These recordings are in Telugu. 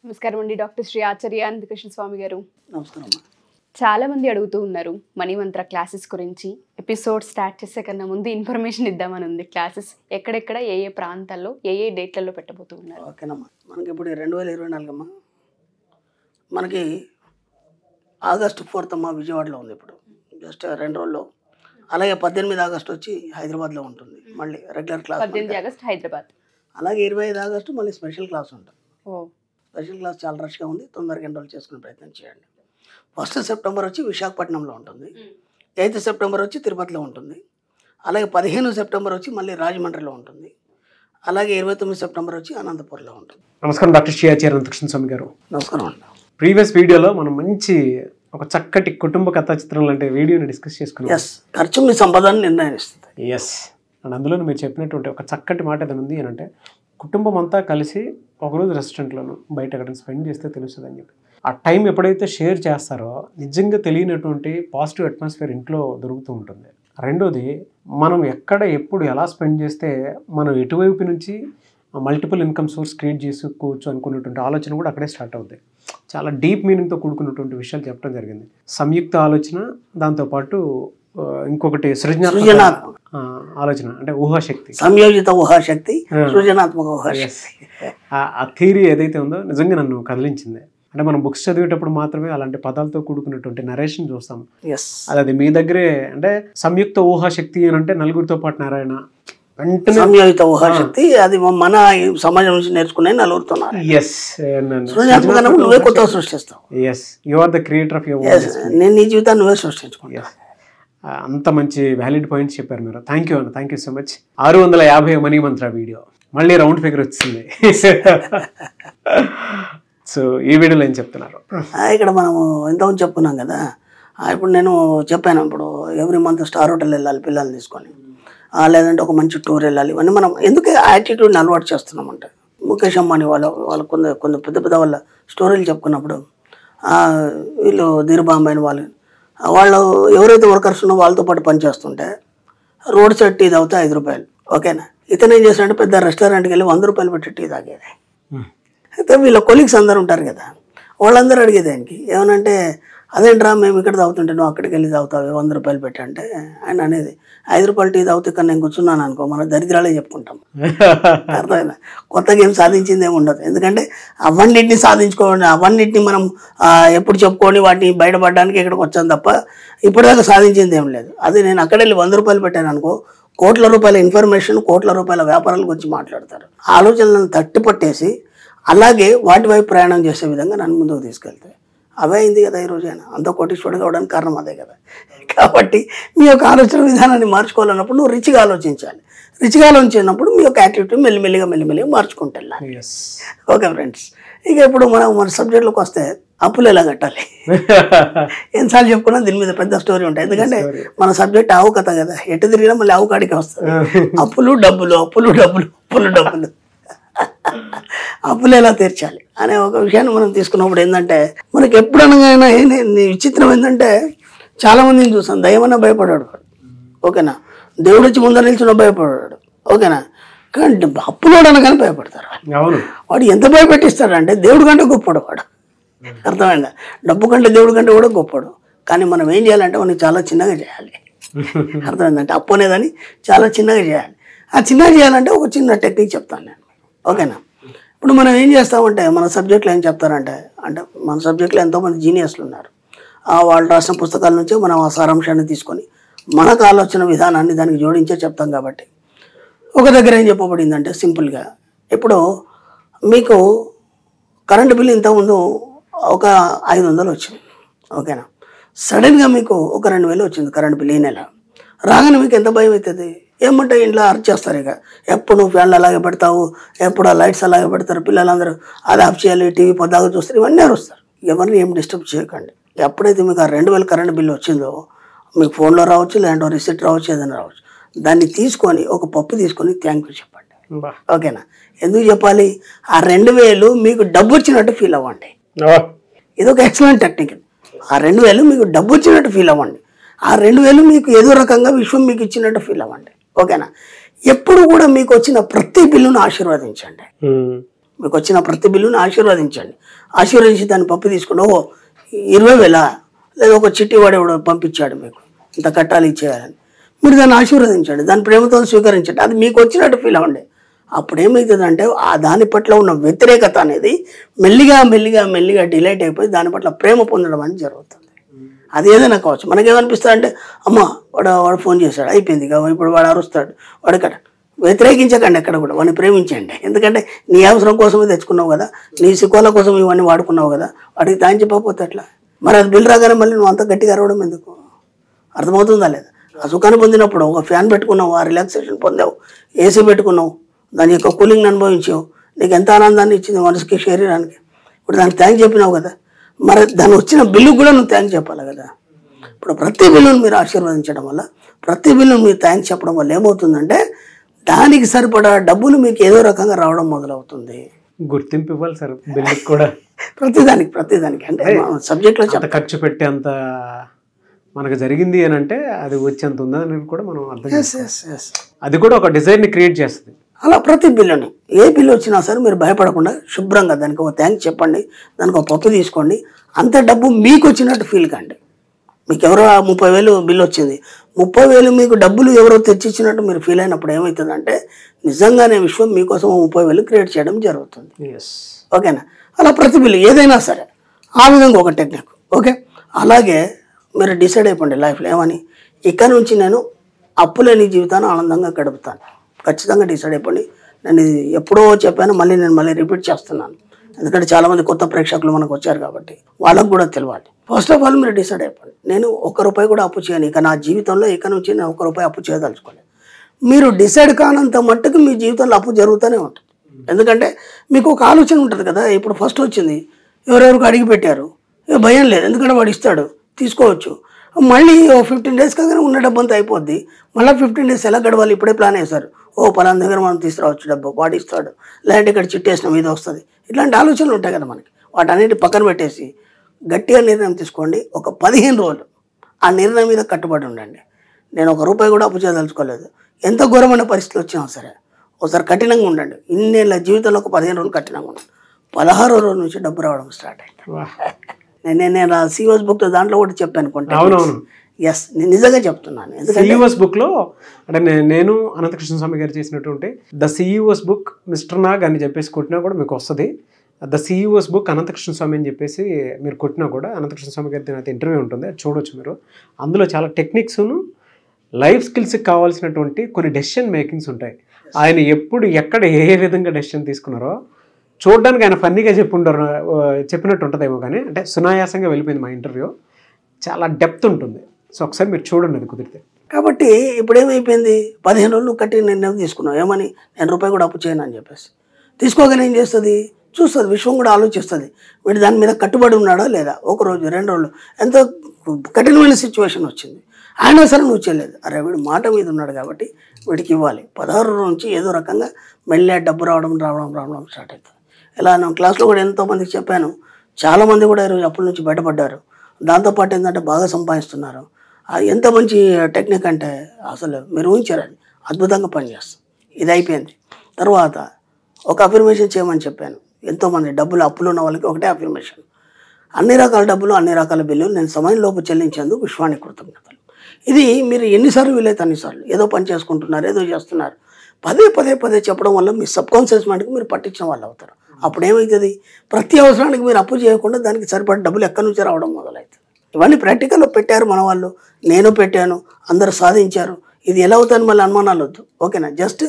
నమస్కారం అండి డాక్టర్ శ్రీ ఆచార్య అనంతకృష్ణ స్వామి గారు. నమస్కారం. చాలా మంది అడుగుతూ ఉన్నారు మనీ మంత్ర క్లాసెస్ గురించి. ఎపిసోడ్ స్టార్ట్ చేసే కన్నా ముందు ఇన్ఫర్మేషన్ ఇద్దామని ఉంది. క్లాసెస్ ఎక్కడెక్కడ ఏ ఏ ప్రాంతాల్లో ఏ ఏ డేట్లలో పెట్టబోతూ ఉన్నారు? ఓకేనమ్మా. మనకి ఇప్పుడు 2024 అమ్మా. మనకి ఆగస్టు 4th అమ్మా విజయవాడలో ఉంది. ఇప్పుడు జస్ట్ 2 రోజుల్లో. అలాగే 18 ఆగస్టు వచ్చి హైదరాబాద్లో ఉంటుంది. మళ్ళీ రెగ్యులర్ క్లాస్ 18 ఆగస్టు హైదరాబాద్. అలాగే 25 ఆగస్టు మళ్ళీ స్పెషల్ క్లాస్ ఉంటుంది. ఓ స్పెషల్ క్లాస్ చాలా రష్గా ఉంది. తొందరగా ఎన్రోల్ చేసుకునే ప్రయత్నం చేయండి. 1 సెప్టెంబర్ వచ్చి విశాఖపట్నంలో ఉంటుంది. 8 సెప్టెంబర్ వచ్చి తిరుపతిలో ఉంటుంది. అలాగే 15 సెప్టెంబర్ వచ్చి మళ్ళీ రాజమండ్రిలో ఉంటుంది. అలాగే 29 సెప్టెంబర్ వచ్చి అనంతపురంలో ఉంటుంది. నమస్కారం డాక్టర్ శ్రీ ఆచార్య అనంతకృష్ణ స్వామి గారు. నమస్కారం అండి. ప్రీవియస్ వీడియోలో మనం మంచి ఒక చక్కటి కుటుంబ కథా చిత్రం లాంటి వీడియోని డిస్కస్ చేసుకున్నాం. ఎస్, ఖర్చు మీ సంపదను నిర్ణయిస్తుంది. ఎస్, అండ్ అందులో మీరు చెప్పినటువంటి ఒక చక్కటి మాట ఏదైనా ఉంది అని అంటే, కుటుంబం అంతా కలిసి ఒకరోజు రెస్టారెంట్లోనూ బయట ఎక్కడ స్పెండ్ చేస్తే తెలుస్తుంది అని చెప్పి. ఆ టైం ఎప్పుడైతే షేర్ చేస్తారో నిజంగా తెలియనటువంటి పాజిటివ్ అట్మాస్ఫియర్ ఇంట్లో దొరుకుతూ ఉంటుంది. రెండోది, మనం ఎక్కడ ఎప్పుడు ఎలా స్పెండ్ చేస్తే మనం ఎటువైపు నుంచి మల్టిపుల్ ఇన్కమ్ సోర్స్ క్రియేట్ చేసుకోవచ్చు అనుకున్నటువంటి ఆలోచన కూడా అక్కడే స్టార్ట్ అవుతాయి. చాలా డీప్ మీనింగ్తో కూడుకున్నటువంటి విషయాలు చెప్పడం జరిగింది. సంయుక్త ఆలోచన, దాంతోపాటు ఇంకొకటి సృజనాత్మక ఆలోచన అంటే ఊహాశక్తి, సంయోజిత ఊహాశక్తి, సృజనాత్మక ఊహాశక్తి. ఆ థియరీ ఏదైతే ఉందో నిజంగా నన్ను కదిలించింది. అంటే మనం బుక్స్ చదివేటప్పుడు మాత్రమే అలాంటి పదాలతో కూడుకున్నటువంటి నరేషన్ చూస్తాం. అది మీ దగ్గరే అంటే సంయుక్త ఊహాశక్తి అని అంటే నలుగురితో పాటు నారాయణ సంయోజిత ఊహాశక్తి, అది మన సమాజం నుంచి నేర్చుకునే నలుగురుతున్నారు. నువ్వే కొత్తగా సృష్టిస్తావు. నేను నీ జీవితాన్ని నువ్వే సృష్టించుకుంటా. అంత మంచి వ్యాలిడ్ పాయింట్స్ చెప్పారు మీరు. Thank you so much. 650 money Mantra video మళ్ళీ రౌండ్ ఫిగర్ వచ్చింది. సో ఈ వీడియోలో ఏం చెప్తున్నారు? ఇక్కడ మనము ఎంతమంది చెప్పుకున్నాం కదా. ఇప్పుడు నేను చెప్పాను, ఇప్పుడు ఎవ్రీ మంత్ స్టార్ హోటల్ వెళ్ళాలి పిల్లల్ని తీసుకొని, లేదంటే ఒక మంచి టూర్ వెళ్ళాలి. ఇవన్నీ మనం ఎందుకు యాటిట్యూడ్ని అలవాటు చేస్తున్నామంటే, ముఖేష్ అంబానీ వాళ్ళు కొంత పెద్ద వాళ్ళ స్టోరీలు చెప్పుకున్నప్పుడు, వీళ్ళు ధీరుబాంబాయిని వాళ్ళు ఎవరైతే వర్కర్స్ ఉన్నో వాళ్ళతో పాటు పనిచేస్తుంటే రోడ్ సైడ్ టీ తాగితే 5 రూపాయలు. ఓకేనా. ఇతను ఏం చేస్తాడంటే పెద్ద రెస్టారెంట్కి వెళ్ళి 100 రూపాయలు పెట్టి టీ తాగేది. అయితే వీళ్ళ కొలీగ్స్ అందరు ఉంటారు కదా, వాళ్ళందరూ అడిగేది ఆయనకి ఏమనంటే, అదేంట్రా మేము ఇక్కడ తాగుతుంటే నువ్వు అక్కడికి వెళ్ళి తాగుతావు 100 రూపాయలు పెట్టి అంటే, ఆయన అనేది 5 రూపాయలు టీ తాగితే ఇక్కడ నేను కూర్చున్నాను అనుకో, మన దరిద్రాలే చెప్పుకుంటాం. అర్థమైనా? కొత్తగా ఏం సాధించింది ఏమి ఉండదు. ఎందుకంటే అవన్నింటినీ సాధించుకోండి, అవన్నింటినీ మనం ఎప్పుడు చెప్పుకొని వాటిని బయటపడడానికి ఇక్కడికి వచ్చాను తప్ప ఇప్పటిదాకా సాధించింది ఏం లేదు. అది నేను అక్కడ వెళ్ళి 100 రూపాయలు పెట్టాను అనుకో, కోట్ల రూపాయల ఇన్ఫర్మేషన్, కోట్ల రూపాయల వ్యాపారాల గురించి మాట్లాడతారు. ఆలోచనలను తట్టిపట్టేసి అలాగే వాటి వైపు ప్రయాణం చేసే విధంగా నన్ను ముందుకు తీసుకెళ్తాయి. అవే అయింది కదా ఈరోజు. ఆయన అంత కోటీశ్వరుడు కావడానికి కారణం అదే కదా. కాబట్టి మీ యొక్క ఆలోచన విధానాన్ని మార్చుకోవాలన్నప్పుడు నువ్వు రిచ్గా ఆలోచించాలి. రిచ్గా ఆలోచించినప్పుడు మీ యొక్క యాటిట్యూడ్ మెల్లిమెల్లిగా మార్చుకుంటూ వెళ్ళాలి. ఓకే ఫ్రెండ్స్, ఇక ఇప్పుడు మన సబ్జెక్ట్లోకి వస్తే అప్పులు ఎలా కట్టాలి ఎన్నిసార్లు చెప్పుకున్నా దీని మీద పెద్ద స్టోరీ ఉంటాయి. ఎందుకంటే మన సబ్జెక్ట్ ఆవు కథ కదా, ఎటు తిరిగినా మళ్ళీ ఆవు కాడికి వస్తుంది. అప్పులు డబ్బులు అప్పులు ఎలా తీర్చాలి అనే ఒక విషయాన్ని మనం తీసుకున్నప్పుడు ఏంటంటే, మనకి ఎప్పుడనగా విచిత్రం ఏంటంటే, చాలామందిని చూసాం దయ్యమన్నా భయపడాడు. ఓకేనా. దేవుడు వచ్చి ముందర నిల్చున్న భయపడాడు. ఓకేనా. కానీ అప్పులోడు అనగానే భయపడతారు. వాడు ఎంత భయపెట్టిస్తాడంటే దేవుడు కంటే గొప్పడు వాడు. అర్థమైందా? డబ్బు కంటే దేవుడు కంటే కూడా గొప్పడు. కానీ మనం ఏం చేయాలంటే వాడిని చాలా చిన్నగా చేయాలి. అర్థమైందంటే అప్పు అనేదని చాలా చిన్నగా చేయాలి. ఆ చిన్నగా చేయాలంటే ఒక చిన్న టెక్నిక్ చెప్తాను నేను. ఓకేనా. ఇప్పుడు మనం ఏం చేస్తామంటే, మన సబ్జెక్ట్లో ఏం చెప్తారంటే, మన సబ్జెక్ట్లో ఎంతోమంది జీనియస్లు ఉన్నారు. వాళ్ళు రాసిన పుస్తకాల నుంచే మనం ఆ సారాంశాన్ని తీసుకొని మనకు ఆలోచన విధానాన్ని దానికి జోడించే చెప్తాం. కాబట్టి ఒక దగ్గర ఏం చెప్పబడిందంటే సింపుల్గా, ఇప్పుడు మీకు కరెంటు బిల్లు ఇంతకుముందు ఒక 500 వచ్చింది. ఓకేనా. సడన్గా మీకు ఒక 2000 వచ్చింది కరెంటు బిల్లు ఈ నెల. రాగానే మీకు ఎంత భయం అవుతుంది? ఏమంటే ఇంట్లో అరిచేస్తారు. ఇక ఎప్పుడు నువ్వు ఫ్యాన్లు అలాగే పెడతావు, ఎప్పుడు ఆ లైట్స్ అలాగే పెడతారు, పిల్లలందరూ అది ఆఫ్ చేయాలి, టీవీ పొద్దాగా చూస్తారు, ఇవన్నీ అరుస్తారు. ఎవరిని ఏం డిస్టర్బ్ చేయకండి. ఎప్పుడైతే మీకు ఆ 2000 కరెంట్ బిల్లు వచ్చిందో, మీకు ఫోన్లో రావచ్చు, లేదంటే రిసిప్ట్ రావచ్చు, ఏదైనా రావచ్చు, దాన్ని తీసుకొని ఒక పప్పు తీసుకొని థ్యాంక్ యూ చెప్పండి. ఓకేనా. ఎందుకు చెప్పాలి? ఆ 2000 మీకు డబ్బు వచ్చినట్టు ఫీల్ అవ్వండి. ఇది ఒక ఎక్సలెంట్ టెక్నిక్. ఆ 2000 మీకు డబ్బు వచ్చినట్టు ఫీల్ అవ్వండి. ఆ 2000 మీకు ఏదో రకంగా విశ్వం మీకు ఇచ్చినట్టు ఫీల్ అవ్వండి. ఓకేనా. ఎప్పుడు కూడా మీకు వచ్చిన ప్రతి బిల్లును ఆశీర్వదించండి. మీకు వచ్చిన ప్రతి బిల్లుని ఆశీర్వదించండి. ఆశీర్వదించి దాన్ని పప్పు తీసుకుని 20,000 లేదా ఒక చిట్టి వాడు పంపించాడు మీకు ఇంత కట్టాలి ఇచ్చేయాలని, మీరు దాన్ని ఆశీర్వదించండి, దాని ప్రేమతో స్వీకరించండి. అది మీకు వచ్చినట్టు ఫీల్ అవ్వండి. అప్పుడు ఏమవుతుందంటే ఆ దాని పట్ల ఉన్న వ్యతిరేకత అనేది మెల్లిగా మెల్లిగా మెల్లిగా డిలైట్ అయిపోయి దాని పట్ల ప్రేమ పొందడం అనేది జరుగుతుంది. అది ఏదైనా కావచ్చు. మనకేమనిపిస్తుంది అంటే అమ్మ వాడు ఫోన్ చేశాడు అయిపోయింది, ఇప్పుడు వాడు అరుస్తాడు, వాడు ఇక్కడ వ్యతిరేకించకండి, ఎక్కడ కూడా వాడిని ప్రేమించండి. ఎందుకంటే నీ అవసరం కోసమే తెచ్చుకున్నావు కదా, నీ సిక్కుల కోసం ఇవన్నీ వాడుకున్నావు కదా, వాడికి తాను చెప్పకపోతే ఎట్లా? మరి అది బిల్ రాగానే మళ్ళీ నువ్వు అంత గట్టిగా అరవడం ఎందుకు? అర్థమవుతుందా లేదా? ఆ సుఖాన్ని పొందినప్పుడు ఒక ఫ్యాన్ పెట్టుకున్నావు, ఆ రిలాక్సేషన్ పొందావు, ఏసీ పెట్టుకున్నావు, దాని యొక్క కూలింగ్ని అనుభవించావు, నీకు ఎంత ఆనందాన్ని ఇచ్చింది మనసుకి, శరీరానికి. ఇప్పుడు దానికి థ్యాంక్ చెప్పినావు కదా, మరి దాని వచ్చిన బిల్లు కూడా నువ్వు థ్యాంక్ చెప్పాలి కదా. ఇప్పుడు ప్రతి బిల్లును మీరు ఆశీర్వదించడం వల్ల, ప్రతి బిల్లును మీరు థ్యాంక్స్ చెప్పడం వల్ల ఏమవుతుందంటే దానికి సరిపడా డబ్బులు మీకు ఏదో రకంగా రావడం మొదలవుతుంది. గుర్తింపు ఇవ్వాలి సార్ బిల్లుకి కూడా. ప్రతిదానికి అంటే సబ్జెక్ట్లో ఖర్చు పెట్టే అంత మనకు జరిగింది అని అంటే అది వచ్చేంత ఉందని కూడా మనం అర్థం చేసుకోవాలి. అది కూడా ఒక డిజైన్ని క్రియేట్ చేస్తుంది. అలా ప్రతి బిల్లుని ఏ బిల్లు వచ్చినా సరే మీరు భయపడకుండా శుభ్రంగా దానికి ఒక థ్యాంక్స్ చెప్పండి, దానికి ఒక పప్పు తీసుకోండి. అంత డబ్బు మీకు వచ్చినట్టు ఫీల్ కండి. మీకు ఎవరో 30,000 బిల్లు వచ్చింది, 30,000 మీకు డబ్బులు ఎవరో తెచ్చిచ్చినట్టు మీరు ఫీల్ అయినప్పుడు ఏమవుతుందంటే నిజంగానే విశ్వం మీకోసం 30,000 క్రియేట్ చేయడం జరుగుతుంది. ఓకేనా? అలా ప్రతి బిల్లు ఏదైనా సరే ఆ విధంగా ఒక టెక్నిక్. ఓకే, అలాగే మీరు డిసైడ్ అయిపోండి లైఫ్లో ఏమని, ఇక్కడ నుంచి నేను అప్పులేని జీవితాన్ని ఆనందంగా గడుపుతాను. ఖచ్చితంగా డిసైడ్ అయిపోండి. నేను ఇది ఎప్పుడో చెప్పాను, నేను రిపీట్ చేస్తున్నాను. ఎందుకంటే చాలామంది కొత్త ప్రేక్షకులు మనకు వచ్చారు కాబట్టి వాళ్ళకు కూడా తెలియాలి. ఫస్ట్ ఆఫ్ ఆల్ మీరు డిసైడ్ అయిపోండి, నేను ₹1 కూడా అప్పు చేయను ఇక నా జీవితంలో, ఇక నుంచి నేను ₹1 అప్పు చేయదలుచుకోలేదు. మీరు డిసైడ్ కానంత మట్టుకు మీ జీవితంలో అప్పు జరుగుతూనే ఉంటుంది. ఎందుకంటే మీకు ఒక ఆలోచన ఉంటుంది కదా, ఇప్పుడు ఫస్ట్ వచ్చింది ఎవరెవరికి అడిగి పెట్టారు, భయం లేదు, ఎందుకంటే వాడు ఇస్తాడు, తీసుకోవచ్చు. మళ్ళీ 15 డేస్ కాగానే ఉన్న డబ్బు అంతా అయిపోద్ది. మళ్ళీ 15 డేస్ ఎలా గడవాలి ఇప్పుడే ప్లాన్ వేశారు. పలానా దగ్గర మనం తీసుకురావచ్చు డబ్బు, వాడు ఇస్తాడు, లేదంటే ఇక్కడ చిట్టేసిన మీద వస్తుంది. ఇట్లాంటి ఆలోచనలు ఉంటాయి కదా మనకి. వాటన్నిటి పక్కన పెట్టేసి గట్టిగా నిర్ణయం తీసుకోండి. ఒక 15 రోజులు ఆ నిర్ణయం మీద కట్టుబడి ఉండండి. నేను ₹1 కూడా అప్పు చేయదలుచుకోలేదు, ఎంత ఘోరమైన పరిస్థితులు వచ్చినా సరే ఒకసారి కఠినంగా ఉండండి. ఇన్నేళ్ళ జీవితంలో ఒక 15 రోజులు కఠినంగా ఉండండి. 16వ రోజు నుంచి డబ్బు రావడం స్టార్ట్ అయింది. నేను సీఈఓస్ బుక్ దాంట్లో కూడా చెప్పాను. ఎస్, నేను నిజంగా చెప్తున్నాను. సీఈఓస్ బుక్ లో అంటే నేను అనంతకృష్ణ స్వామి గారు చేసినటువంటి the CEOs book mister Nag అని చెప్పేసి కొట్టినా కూడా మీకు వస్తుంది. ద సీఈఓస్ బుక్ అనంతకృష్ణ స్వామి అని చెప్పేసి మీరు కొట్టినా కూడా అనంతకృష్ణ స్వామి గారి అయితే ఇంటర్వ్యూ ఉంటుంది, అది చూడొచ్చు మీరు. అందులో చాలా టెక్నిక్స్ను లైఫ్ స్కిల్స్కి కావాల్సినటువంటి కొన్ని డెసిషన్ మేకింగ్స్ ఉంటాయి. ఆయన ఎప్పుడు ఎక్కడ ఏ విధంగా డెసిషన్ తీసుకున్నారో చూడడానికి ఆయన ఫన్నీగా చెప్పినట్టు ఉంటుందేమో, కానీ అంటే సునాయాసంగా వెళ్ళిపోయింది మా ఇంటర్వ్యూ. చాలా డెప్త్ ఉంటుంది. సో ఒకసారి మీరు చూడండి అది కుదిరితే. కాబట్టి ఇప్పుడు ఏమైపోయింది, 15 రోజులు కట్టి నిర్ణయం తీసుకున్నావు ఏమని, నేను ₹1 కూడా అప్పు చేయను అని చెప్పేసి. తీసుకోగానే ఏం చేస్తుంది, చూస్తుంది, విశ్వం కూడా ఆలోచిస్తుంది వీడు దాని మీద కట్టుబడి ఉన్నాడా లేదా. 1 రోజు 2 రోజులు ఎంతో కఠినమైన సిచ్యువేషన్ వచ్చింది, అయినా సరే నువ్వు చేయలేదు. అరే వీడు మాట మీద ఉన్నాడు కాబట్టి వీడికి ఇవ్వాలి. 16 రోజు నుంచి ఏదో రకంగా మెల్లే డబ్బు రావడం స్టార్ట్ అవుతుంది. ఇలా నేను క్లాస్లో కూడా ఎంతోమందికి చెప్పాను, చాలామంది కూడా ఈరోజు అప్పుల నుంచి బయటపడ్డారు. దాంతోపాటు ఏంటంటే బాగా సంపాదిస్తున్నారు. ఎంత మంచి టెక్నిక్ అంటే అసలు మీరు ఊహించారు, అది అద్భుతంగా పనిచేస్తుంది. ఇది అయిపోయింది. తర్వాత ఒక అఫర్మేషన్ చేయమని చెప్పాను. ఎంతోమంది డబ్బులు అప్పులు ఉన్న వాళ్ళకి ఒకటే అఫర్మేషన్, అన్ని రకాల డబ్బులు అన్ని రకాల బిల్లులు నేను సమయంలోపు చెల్లించేందుకు విశ్వానికి కృతజ్ఞతలు. ఇది మీరు ఎన్నిసార్లు వీలైతే అన్నిసార్లు ఏదో పని చేసుకుంటున్నారు, ఏదో చేస్తున్నారు, పదే చెప్పడం వల్ల మీ సబ్కాన్షియస్ మైండ్కి మీరు పట్టించిన వాళ్ళు అవుతారు. అప్పుడు ఏమవుతుంది, ప్రతి అవసరానికి మీరు అప్పు చేయకుండా దానికి సరిపడే డబ్బులు ఎక్కడి నుంచి రావడం మొదలవుతుంది. ఇవన్నీ ప్రాక్టికల్లో పెట్టారు మన వాళ్ళు, నేను పెట్టాను, అందరూ సాధించారు. ఇది ఎలా అవుతుందని మళ్ళీ అనుమానాలు వద్దు. ఓకేనా? జస్ట్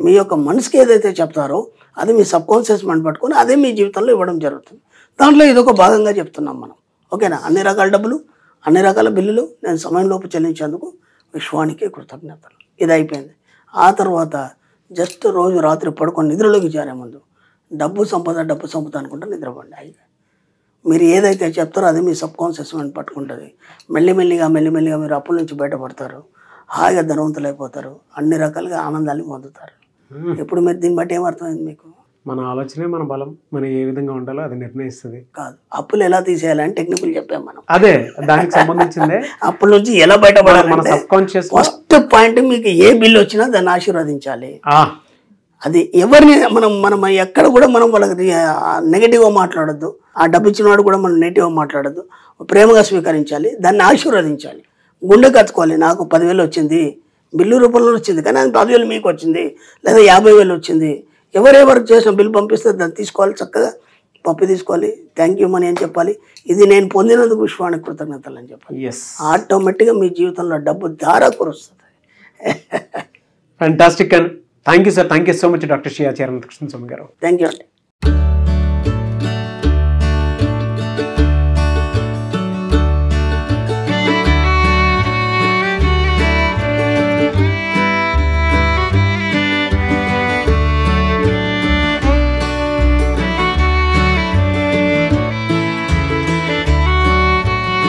మీ యొక్క మనసుకి ఏదైతే చెప్తారో అది మీ సబ్కాన్షియస్ మైండ్ పట్టుకొని అదే మీ జీవితంలో ఇవ్వడం జరుగుతుంది. దాంట్లో ఇదొక భాగంగా చెప్తున్నాం మనం. ఓకేనా? అన్ని రకాల డబ్బులు అన్ని రకాల బిల్లులు నేను సమయంలోపు చెల్లించేందుకు విశ్వానికి కృతజ్ఞతలు. ఇది అయిపోయింది. ఆ తర్వాత జస్ట్ రోజు రాత్రి పడుకొని నిద్రలోకి చేరే ముందు డబ్బు సంపద అనుకుంటే నిద్రపోండి. అయిగా మీరు ఏదైతే చెప్తారో అది మీ సబ్కాన్షియస్ మైండ్ పట్టుకుంటుంది. మెల్లిమెల్లిగా మీరు అప్పుల నుంచి బయటపడతారు, హాయిగా ధనవంతులు అయిపోతారు, అన్ని రకాలుగా ఆనందాన్ని పొందుతారు. ఇప్పుడు మీరు దీన్ని బట్టి ఏమర్థమైంది మీకు? మన ఆలోచనే మన బలం, మనం ఏ విధంగా ఉండాలో అది నిర్ణయిస్తుంది. కాదు, అప్పులు ఎలా తీసేయాలని టెక్నికల్ చెప్పాం మనం. అదే దానికి సంబంధించిందే. అప్పుల నుంచి ఎలా బయటపడాలి, మన సబ్కాన్షియస్ ఫస్ట్ పాయింట్ మీకు ఏ బిల్లు వచ్చినా దాన్ని ఆశీర్వదించాలి. అది ఎవరిని మనం ఎక్కడ కూడా మనం వాళ్ళకి నెగిటివ్గా మాట్లాడొద్దు. ఆ డబ్బు ఇచ్చినవాడు కూడా మనం నెగిటివ్గా మాట్లాడొద్దు. ప్రేమగా స్వీకరించాలి, దాన్ని ఆశీర్వదించాలి. గుండె కత్తుకోవాలి. నాకు 10,000 వచ్చింది, బిల్లు రూపంలో వచ్చింది, కానీ అది 10,000 మీకు వచ్చింది, లేదా 50,000 వచ్చింది. ఎవరెవరు చేసిన బిల్లు పంపిస్తే దాన్ని తీసుకోవాలి, చక్కగా పప్పు తీసుకోవాలి, థ్యాంక్ యూ మనీ అని చెప్పాలి. ఇది నేను పొందినందుకు విశ్వానికి కృతజ్ఞతలు అని చెప్పాలి. ఆటోమేటిక్గా మీ జీవితంలో డబ్బు ధార కురుస్తుంది. Fantastic and thank you sir. Thank you so much doctor Shri Acharya Anantakrishna Swami గారు. థ్యాంక్ యూ అండి.